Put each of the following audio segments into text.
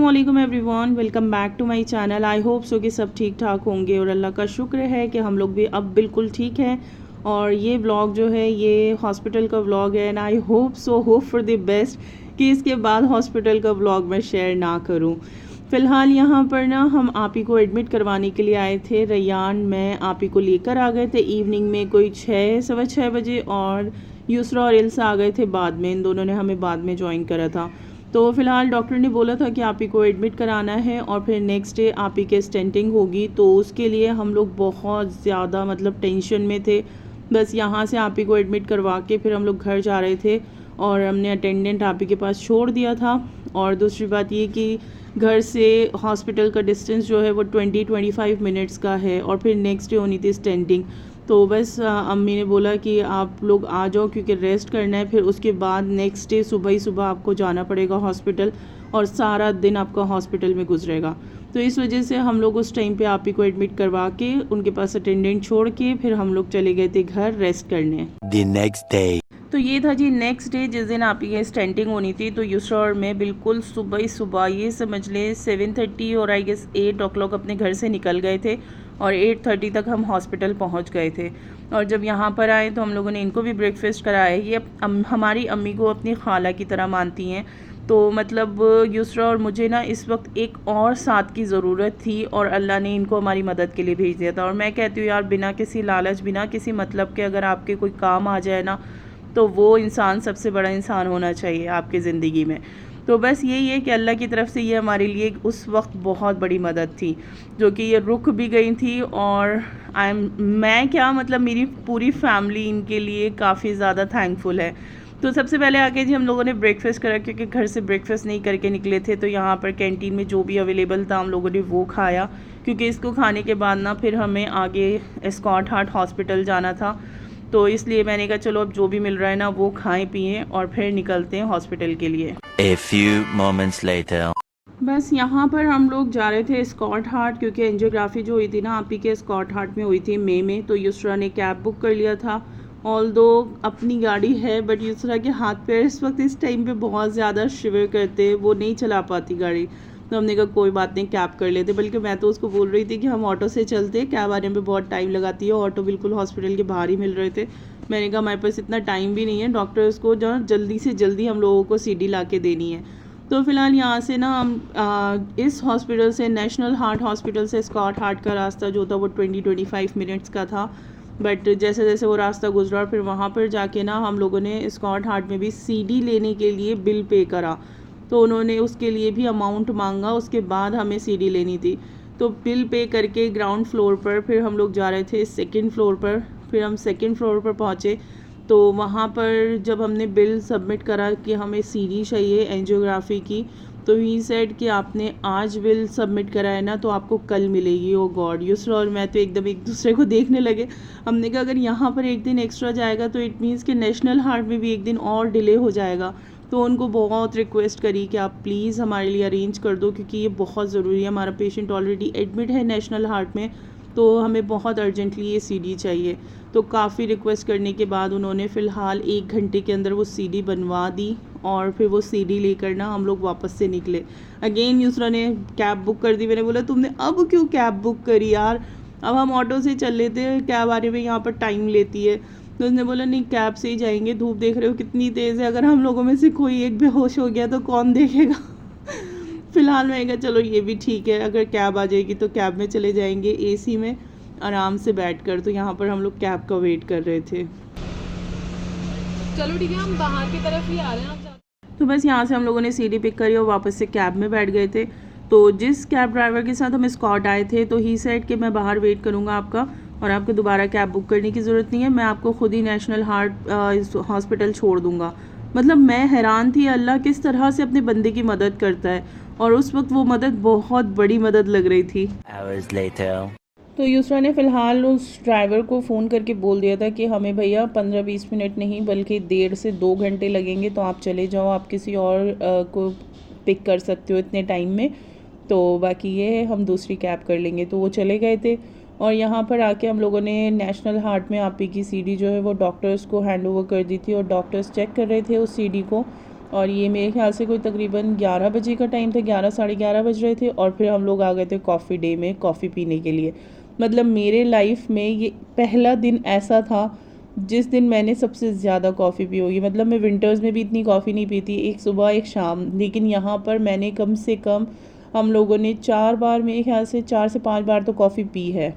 अस्सलामुअलैकुम everyone, welcome back to my channel. I hope so कि सब ठीक ठाक होंगे और अल्लाह का शुक्र है कि हम लोग भी अब बिल्कुल ठीक हैं। और ये व्लॉग जो है ये हॉस्पिटल का व्लॉग है and I hope for the best कि इसके बाद हॉस्पिटल का व्लॉग मैं शेयर ना करूं। फ़िलहाल यहाँ पर ना हम आपी को एडमिट करवाने के लिए आए थे। रैयान मैं आपी को लेकर आ गए थे इवनिंग में कोई 6 सवा 6 बजे और यूसरा और इल्सा आ गए थे बाद में। इन दोनों ने हमें बाद में ज्वाइन करा था। तो फ़िलहाल डॉक्टर ने बोला था कि आप ही को एडमिट कराना है और फिर नेक्स्ट डे आप ही के स्टेंटिंग होगी। तो उसके लिए हम लोग बहुत ज़्यादा मतलब टेंशन में थे। बस यहाँ से आप ही को एडमिट करवा के फिर हम लोग घर जा रहे थे और हमने अटेंडेंट आप ही के पास छोड़ दिया था। और दूसरी बात ये कि घर से हॉस्पिटल का डिस्टेंस जो है वो 20-25 मिनट्स का है और फिर नेक्स्ट डे होनी थी स्टेंटिंग। तो बस अम्मी ने बोला कि आप लोग आ जाओ क्योंकि रेस्ट करना है, फिर उसके बाद नेक्स्ट डे सुबह ही सुबह आपको जाना पड़ेगा हॉस्पिटल और सारा दिन आपका हॉस्पिटल में गुजरेगा। तो इस वजह से हम लोग उस टाइम पे आप ही को एडमिट करवा के उनके पास अटेंडेंट छोड़ के फिर हम लोग चले गए थे घर रेस्ट करने। The next day. तो ये था जी नेक्स्ट डे जिस दिन आप ये स्टेंटिंग होनी थी। तो यूसरा और मैं बिल्कुल सुबह ही सुबह ये समझ लें 7:30 और आई गेस 8 o'clock अपने घर से निकल गए थे और 8:30 तक हम हॉस्पिटल पहुंच गए थे। और जब यहाँ पर आए तो हम लोगों ने इनको भी ब्रेकफास्ट कराया। ये हमारी अम्मी को अपनी खाला की तरह मानती हैं। तो मतलब यूसरा और मुझे ना इस वक्त एक और साथ की ज़रूरत थी और अल्लाह ने इनको हमारी मदद के लिए भेज दिया था। और मैं कहती हूँ यार बिना किसी लालच बिना किसी मतलब के अगर आपके कोई काम आ जाए ना तो वो इंसान सबसे बड़ा इंसान होना चाहिए आपकी ज़िंदगी में। तो बस यही है कि अल्लाह की तरफ से ये हमारे लिए उस वक्त बहुत बड़ी मदद थी जो कि ये रुक भी गई थी। और मैं क्या मतलब मेरी पूरी फैमिली इनके लिए काफ़ी ज़्यादा थैंकफुल है। तो सबसे पहले आके जी हम लोगों ने ब्रेकफास्ट करा क्योंकि घर से ब्रेकफास्ट नहीं करके निकले थे। तो यहाँ पर कैंटीन में जो भी अवेलेबल था हम लोगों ने वो खाया क्योंकि इसको खाने के बाद ना फिर हमें आगे एस्कॉर्ट हार्ट हॉस्पिटल जाना था। तो इसलिए मैंने कहा चलो अब जो भी मिल रहा है ना वो खाएं पिएं और फिर निकलते हैं हॉस्पिटल के लिए। A few moments later. बस यहाँ पर हम लोग जा रहे थे स्कॉट हार्ट क्योंकि एंजियोग्राफी जो हुई थी ना आप ही के स्कॉट हार्ट में हुई थी मई में। तो यूसरा ने कैब बुक कर लिया था। ऑल दो अपनी गाड़ी है बट यूसरा के हाथ पैर इस वक्त इस टाइम पे बहुत ज़्यादा शिवर करते, वो नहीं चला पाती गाड़ी। तो हमने कहा कोई बात नहीं कैब कर लेते, बल्कि मैं तो उसको बोल रही थी कि हम ऑटो से चलते, कैब आने में बहुत टाइम लगाती है। ऑटो बिल्कुल हॉस्पिटल के बाहर ही मिल रहे थे। मैंने कहा हमारे पास इतना टाइम भी नहीं है, डॉक्टर्स को जो जल्दी से जल्दी हम लोगों को सीडी ला के देनी है। तो फ़िलहाल यहाँ से ना हम इस हॉस्पिटल से नेशनल हार्ट हॉस्पिटल से स्कॉट हार्ट का रास्ता जो था वो 20-25 मिनट्स का था। बट जैसे जैसे वो रास्ता गुजरा फिर वहाँ पर जाके ना हम लोगों ने स्कॉट हार्ट में भी सीडी लेने के लिए बिल पे करा। तो उन्होंने उसके लिए भी अमाउंट मांगा, उसके बाद हमें सीडी लेनी थी। तो बिल पे करके ग्राउंड फ्लोर पर फिर हम लोग जा रहे थे सेकंड फ्लोर पर। फिर हम सेकंड फ्लोर पर पहुँचे तो वहाँ पर जब हमने बिल सबमिट करा कि हमें सीडी चाहिए एंजियोग्राफी की, तो ही सेड कि आपने आज बिल सबमिट करा है ना तो आपको कल मिलेगी। ओ गॉड, यूसरा और मैं तो एकदम एक दूसरे को देखने लगे। हमने कहा अगर यहाँ पर एक दिन एक्स्ट्रा जाएगा तो इट मीन्स कि नेशनल हार्ट में भी एक दिन और डिले हो जाएगा। तो उनको बहुत रिक्वेस्ट करी कि आप प्लीज़ हमारे लिए अरेंज कर दो क्योंकि ये बहुत ज़रूरी है। हमारा पेशेंट ऑलरेडी एडमिट है नेशनल हार्ट में, तो हमें बहुत अर्जेंटली ये सीडी चाहिए। तो काफ़ी रिक्वेस्ट करने के बाद उन्होंने फ़िलहाल 1 घंटे के अंदर वो सीडी बनवा दी और फिर वो सीडी लेकर ना हम लोग वापस से निकले। अगेन यूसरा ने कैब बुक कर दी। मैंने बोला तुमने अब क्यों कैब बुक करी यार, अब हम ऑटो से चल लेते हैं, कैब आने में यहाँ पर टाइम लेती है। तो उसने बोला नहीं कैब से ही जाएंगे, धूप देख रहे हो कितनी तेज़ है, अगर हम लोगों में से कोई एक बेहोश हो गया तो कौन देखेगा। फ़िलहाल मैं कहा चलो ये भी ठीक है, अगर कैब आ जाएगी तो कैब में चले जाएंगे एसी में आराम से बैठकर। तो यहाँ पर हम लोग कैब का वेट कर रहे थे। चलो ठीक है, हम बाहर की तरफ ही आ रहे हैं आप। तो बस यहाँ से हम लोगों ने सीडी पिक करी और वापस से कैब में बैठ गए थे। तो जिस कैब ड्राइवर के साथ हम स्कॉट आए थे तो ही सेड कि मैं बाहर वेट करूँगा आपका और आपको दोबारा कैब बुक करने की ज़रूरत नहीं है, मैं आपको खुद ही नेशनल हार्ट हॉस्पिटल छोड़ दूँगा। मतलब मैं हैरान थी अल्लाह किस तरह से अपने बंदे की मदद करता है और उस वक्त वो मदद बहुत बड़ी मदद लग रही थी। Hours later. तो यूसरा ने फ़िलहाल उस ड्राइवर को फ़ोन करके बोल दिया था कि हमें भैया 15-20 मिनट नहीं बल्कि 1.5 से 2 घंटे लगेंगे, तो आप चले जाओ, आप किसी और को पिक कर सकते हो इतने टाइम में, तो बाकी ये है हम दूसरी कैब कर लेंगे। तो वो चले गए थे और यहाँ पर आके हम लोगों ने नेशनल हार्ट में आप ही की सीडी जो है वो डॉक्टर्स को हैंड ओवर कर दी थी और डॉक्टर्स चेक कर रहे थे उस सीडी को और ये मेरे ख्याल से कोई तकरीबन 11 बजे का टाइम था, 11 साढ़े 11 बज रहे थे। और फिर हम लोग आ गए थे कॉफ़ी डे में कॉफ़ी पीने के लिए। मतलब मेरे लाइफ में ये पहला दिन ऐसा था जिस दिन मैंने सबसे ज़्यादा कॉफ़ी पी होगी। मतलब मैं विंटर्स में भी इतनी कॉफ़ी नहीं पीती, एक सुबह एक शाम, लेकिन यहाँ पर मैंने कम से कम, हम लोगों ने 4 बार, मेरे ख्याल से 4 से 5 बार तो कॉफ़ी पी है।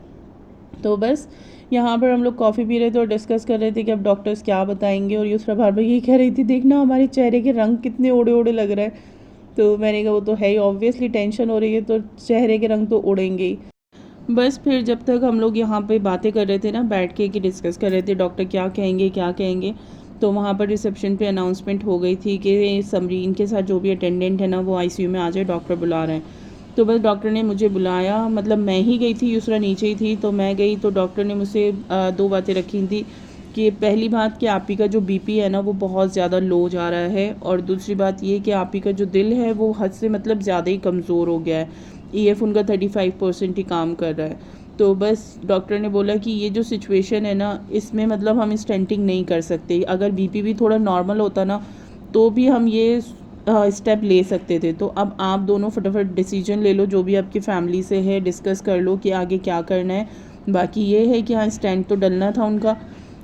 तो बस यहाँ पर हम लोग कॉफ़ी पी रहे थे और डिस्कस कर रहे थे कि अब डॉक्टर्स क्या बताएंगे। और यूसरा बार बार ये कह रही थी, देखना हमारे चेहरे के रंग कितने ओड़े ओड़े लग रहे हैं। तो मैंने कहा वो तो है ही, ऑब्वियसली टेंशन हो रही है तो चेहरे के रंग तो उड़ेंगे ही। बस फिर जब तक हम लोग यहाँ पे बातें कर रहे थे ना बैठ के, कि डिस्कस कर रहे थे डॉक्टर क्या कहेंगे क्या कहेंगे, तो वहाँ पर रिसेप्शन पे अनाउंसमेंट हो गई थी कि समरीन के साथ जो भी अटेंडेंट है ना वो आईसीयू में आ जाए, डॉक्टर बुला रहे हैं। तो बस डॉक्टर ने मुझे बुलाया, मतलब मैं ही गई थी, यूसरा नीचे ही थी, तो मैं गई। तो डॉक्टर ने मुझसे 2 बातें रखी थी कि पहली बात कि आपी का जो बीपी है ना वो बहुत ज़्यादा लो जा रहा है, और दूसरी बात ये कि आपी का जो दिल है वो हद से मतलब ज़्यादा ही कमज़ोर हो गया है, ईएफ उनका 35% ही काम कर रहा है। तो बस डॉक्टर ने बोला कि ये जो सिचुएशन है ना इसमें मतलब हम स्टेंटिंग नहीं कर सकते, अगर बीपी भी थोड़ा नॉर्मल होता ना तो भी हम ये स्टेप ले सकते थे। तो अब आप दोनों फटाफट डिसीजन ले लो, जो भी आपकी फैमिली से है डिस्कस कर लो कि आगे क्या करना है। बाकी ये है कि हाँ स्टेंट तो डलना था उनका,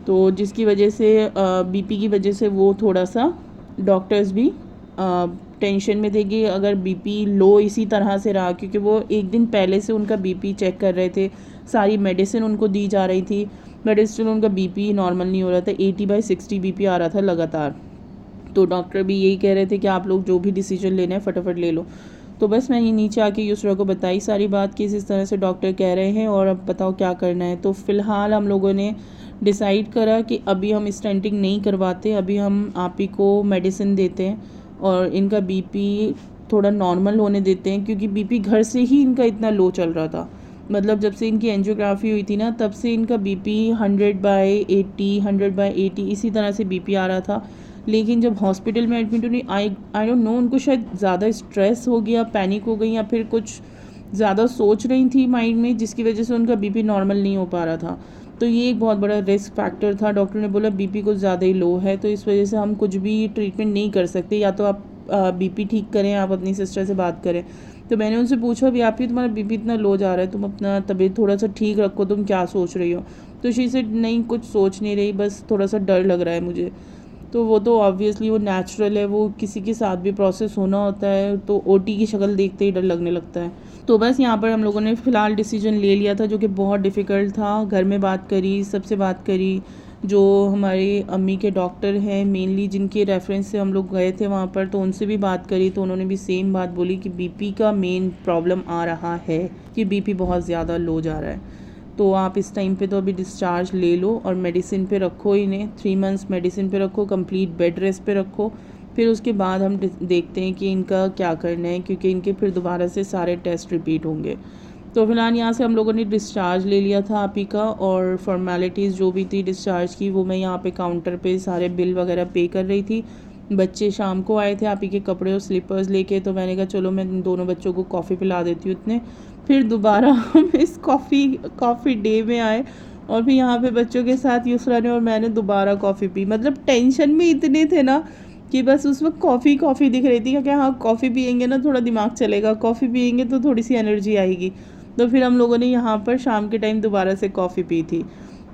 तो जिसकी वजह से बीपी की वजह से वो थोड़ा सा डॉक्टर्स भी टेंशन में देगी अगर बीपी लो इसी तरह से रहा, क्योंकि वो एक दिन पहले से उनका बीपी चेक कर रहे थे, सारी मेडिसिन उनको दी जा रही थी, बट स्टिल उनका बीपी नॉर्मल नहीं हो रहा था, 80/60 बीपी आ रहा था लगातार। तो डॉक्टर भी यही कह रहे थे कि आप लोग जो भी डिसीजन लेना है फटाफट ले लो। तो बस मैं ये नीचे आके यूसरा को बताई सारी बात कि इस तरह से डॉक्टर कह रहे हैं और अब बताओ क्या करना है। तो फ़िलहाल हम लोगों ने डिसाइड करा कि अभी हम स्टेंटिंग नहीं करवाते, अभी हम आप ही को मेडिसिन देते हैं और इनका बीपी थोड़ा नॉर्मल होने देते हैं, क्योंकि बीपी घर से ही इनका इतना लो चल रहा था। मतलब जब से इनकी एंजियोग्राफी हुई थी ना तब से इनका बीपी 100/80 100/80 इसी तरह से बीपी आ रहा था। लेकिन जब हॉस्पिटल में एडमिट हुई, आई डोंट नो, उनको शायद ज़्यादा स्ट्रेस हो गया, पैनिक हो गई, या फिर कुछ ज़्यादा सोच रही थी माइंड में, जिसकी वजह से उनका बीपी नॉर्मल नहीं हो पा रहा था। तो ये एक बहुत बड़ा रिस्क फैक्टर था। डॉक्टर ने बोला बीपी कुछ ज़्यादा ही लो है, तो इस वजह से हम कुछ भी ट्रीटमेंट नहीं कर सकते, या तो आप बीपी ठीक करें, आप अपनी सिस्टर से बात करें। तो मैंने उनसे पूछा भी आप ही तुम्हारा बीपी इतना लो जा रहा है, तुम अपना तबीयत थोड़ा सा ठीक रखो, तुम क्या सोच रही हो। तो शी सेड नहीं कुछ सोच नहीं रही, बस थोड़ा सा डर लग रहा है मुझे। तो वो तो ऑब्वियसली वो नेचुरल है, वो किसी के साथ भी प्रोसेस होना होता है, तो ओटी की शक्ल देखते ही डर लगने लगता है। तो बस यहाँ पर हम लोगों ने फ़िलहाल डिसीजन ले लिया था, जो कि बहुत डिफ़िकल्ट था। घर में बात करी, सबसे बात करी, जो हमारे अम्मी के डॉक्टर हैं मेनली, जिनके रेफरेंस से हम लोग गए थे वहाँ पर, तो उनसे भी बात करी। तो उन्होंने भी सेम बात बोली कि बीपी का मेन प्रॉब्लम आ रहा है कि बीपी बहुत ज़्यादा लो जा रहा है। तो आप इस टाइम पे तो अभी डिस्चार्ज ले लो और मेडिसिन पे रखो इन्हें, 3 मंथ्स मेडिसिन पे रखो, कंप्लीट बेड रेस्ट पे रखो। फिर उसके बाद हम देखते हैं कि इनका क्या करना है, क्योंकि इनके फिर दोबारा से सारे टेस्ट रिपीट होंगे। तो फिलहाल यहाँ से हम लोगों ने डिस्चार्ज ले लिया था आप ही का, और फॉर्मेलिटीज़ जो भी थी डिस्चार्ज की वो मैं यहाँ पे काउंटर पे सारे बिल वगैरह पे कर रही थी। बच्चे शाम को आए थे आप ही के कपड़े और स्लीपर्स लेके, तो मैंने कहा चलो मैं दोनों बच्चों को कॉफ़ी पिला देती हूँ इतने। फिर दोबारा हम इस कॉफ़ी डे में आए, और फिर यहाँ पे बच्चों के साथ यूसरा ने और मैंने दोबारा कॉफ़ी पी। मतलब टेंशन में इतने थे ना कि बस उस वक्त कॉफ़ी दिख रही थी, क्योंकि हाँ कॉफ़ी पियेंगे ना थोड़ा दिमाग चलेगा, कॉफ़ी पियेंगे तो थोड़ी सी एनर्जी आएगी। तो फिर हम लोगों ने यहाँ पर शाम के टाइम दोबारा से कॉफ़ी पी थी।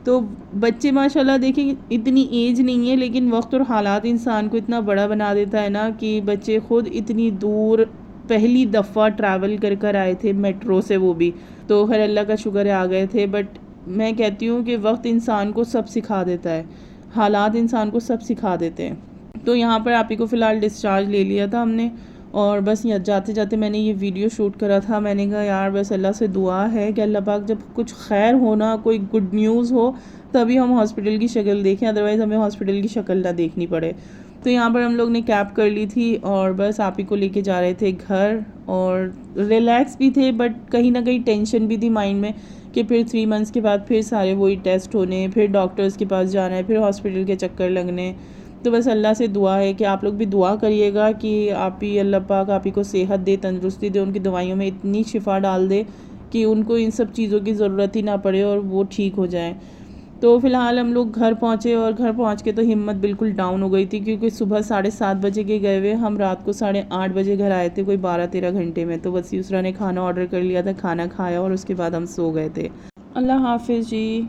तो बच्चे माशाल्लाह देखिए इतनी एज नहीं है, लेकिन वक्त और हालात इंसान को इतना बड़ा बना देता है ना कि बच्चे खुद इतनी दूर पहली दफ़ा ट्रैवल कर आए थे मेट्रो से, वो भी तो खैर अल्लाह का शुक्र है आ गए थे। बट मैं कहती हूँ कि वक्त इंसान को सब सिखा देता है, हालात इंसान को सब सिखा देते हैं। तो यहाँ पर आप ही को फ़िलहाल डिस्चार्ज ले लिया था हमने, और बस यहाँ जाते जाते मैंने ये वीडियो शूट करा था। मैंने कहा यार बस अल्लाह से दुआ है कि अल्लाह पाक जब कुछ खैर हो ना, कोई गुड न्यूज़ हो, तभी हम हॉस्पिटल की शक्ल देखें, अदरवाइज़ हमें हॉस्पिटल की शक्ल ना देखनी पड़े। तो यहाँ पर हम लोग ने कैब कर ली थी और बस आप ही को लेके जा रहे थे घर, और रिलैक्स भी थे बट कहीं ना कहीं टेंशन भी थी माइंड में कि फिर 3 मंथ्स के बाद फिर सारे वही टेस्ट होने, फिर डॉक्टर्स के पास जाना है, फिर हॉस्पिटल के चक्कर लगने। तो बस अल्लाह से दुआ है कि आप लोग भी दुआ करिएगा कि आप ही अल्लाह पाक आप ही को सेहत दे, तंदुरुस्ती दे, उनकी दवाइयों में इतनी शिफा डाल दे कि उनको इन सब चीज़ों की ज़रूरत ही ना पड़े और वो ठीक हो जाएं। तो फ़िलहाल हम लोग घर पहुँचे और घर पहुँच के तो हिम्मत बिल्कुल डाउन हो गई थी क्योंकि सुबह 7:30 बजे के गए हुए हम रात को 8:30 बजे घर आए थे, कोई 12-13 घंटे में। तो बस यूसरा ने खाना ऑर्डर कर लिया था, खाना खाया और उसके बाद हम सो गए थे। अल्लाह हाफिज़ जी।